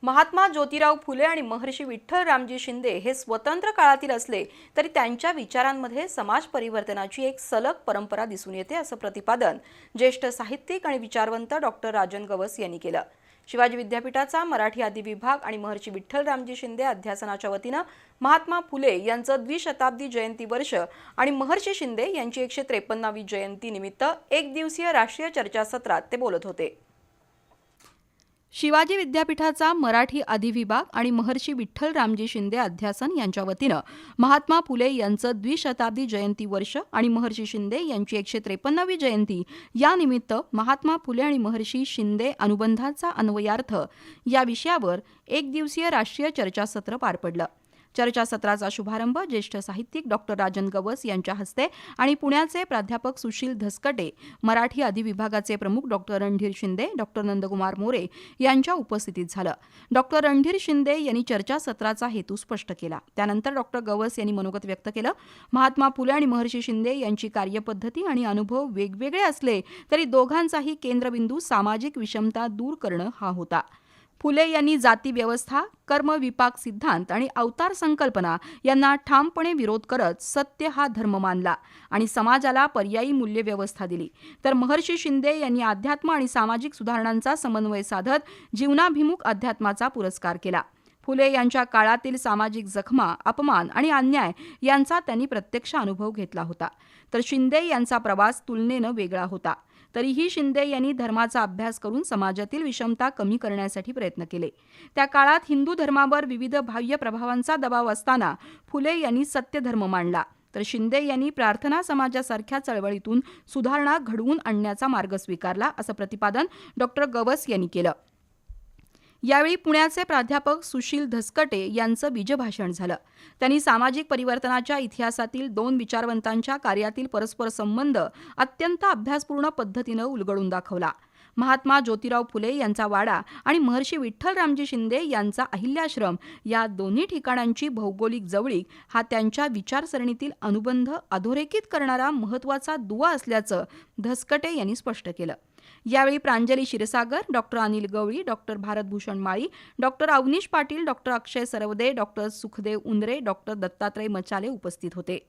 महात्मा ज्योतिराव फुले आणि महर्षी विठ्ठल रामजी शिंदे हे स्वतंत्र काळातील असले तरी त्यांच्या विचारांमध्ये समाज परिवर्तनाची एक सलग परंपरा दिसून येते, असं प्रतिपादन ज्येष्ठ साहित्यिक आणि विचारवंत डॉक्टर राजन गवस यांनी केलं। शिवाजी विद्यापीठाचा मराठी आदी विभाग आणि महर्षी विठ्ठल रामजी शिंदे अध्यासनाच्या वतीनं महात्मा फुले यांचं द्विशताब्दी जयंती वर्ष आणि महर्षी शिंदे यांची 153वी जयंती निमित्त एक दिवसीय राष्ट्रीय चर्चासत्रात ते बोलत होते। शिवाजी विद्यापीठाचा मराठी अधिविभाग आणि महर्षी विठ्ठल रामजी शिंदे अध्यासन यांच्या वतीनं महात्मा फुले यांचं द्विशताब्दी जयंती वर्ष आणि महर्षी शिंदे यांची 153वी जयंती या निमित्त महात्मा फुले आणि महर्षी शिंदे अनुबंधाचा अन्वयार्थ या विषयावर एक दिवसीय राष्ट्रीय चर्चासत्र पार पडलं। चर्चासत्राचा शुभारंभ ज्येष्ठ साहित्यिक डॉक्टर राजन गवस यांच्या हस्ते आणि पुण्याचे प्राध्यापक सुशील धसकटे, मराठी अधिविभागाचे प्रमुख डॉक्टर रणधीर शिंदे, डॉक्टर नंदकुमार मोरे यांच्या उपस्थितीत झालं। डॉक्टर रणधीर शिंदे यांनी चर्चासत्राचा हेतू स्पष्ट केला। त्यानंतर डॉक्टर गवस यांनी मनोगत व्यक्त केलं। महात्मा फुले आणि महर्षी शिंदे यांची कार्यपद्धती आणि अनुभव वेगवेगळे असले तरी दोघांचाही केंद्रबिंदू सामाजिक विषमता दूर करणं हा होता। फुले यांनी जाती व्यवस्था, कर्मविपाक सिद्धांत आणि अवतार संकल्पना यांना ठामपणे विरोध करत सत्य हा धर्म मानला आणि समाजाला पर्यायी मूल्यव्यवस्था दिली, तर महर्षी शिंदे यांनी अध्यात्म आणि सामाजिक सुधारणांचा समन्वय साधत जीवनाभिमुख अध्यात्माचा पुरस्कार केला। फुले यांच्या काळातील सामाजिक जखमा, अपमान आणि अन्याय यांचा त्यांनी प्रत्यक्ष अनुभव घेतला होता, तर शिंदे यांचा प्रवास तुलनेनं वेगळा होता। तरीही शिंदे यांनी धर्माचा अभ्यास करून समाजातील विषमता कमी करण्यासाठी प्रयत्न केले। त्या काळात हिंदू धर्मावर विविध बाह्य प्रभावांचा दबाव असताना फुले यांनी सत्यधर्म मांडला, तर शिंदे यांनी प्रार्थना समाजासारख्या चळवळीतून सुधारणा घडवून आणण्याचा मार्ग स्वीकारला, असं प्रतिपादन डॉक्टर गवस यांनी केलं। यावेळी पुण्याचे प्राध्यापक सुशील धसकटे यांचं बीजभाषण झालं। त्यांनी सामाजिक परिवर्तनाच्या इतिहासातील दोन विचारवंतांच्या कार्यातील परस्पर संबंध अत्यंत अभ्यासपूर्ण पद्धतीनं उलगडून दाखवला। महात्मा ज्योतिराव फुले यांचा वाडा आणि महर्षी विठ्ठल रामजी शिंदे यांचा अहिल्याश्रम या दोन्ही ठिकाणांची भौगोलिक जवळीक हा त्यांच्या विचारसरणीतील अनुबंध अधोरेखित करणारा महत्त्वाचा दुवा असल्याचं धसकटे यांनी स्पष्ट केलं। यावेळी प्रांजली क्षीरसागर, डॉक्टर अनिल गवळी, डॉक्टर भारतभूषण माळी, डॉक्टर अवनीश पाटील, डॉक्टर अक्षय सरवदे, डॉक्टर सुखदेव उंदरे, डॉक्टर दत्तात्रय मचाले उपस्थित होते।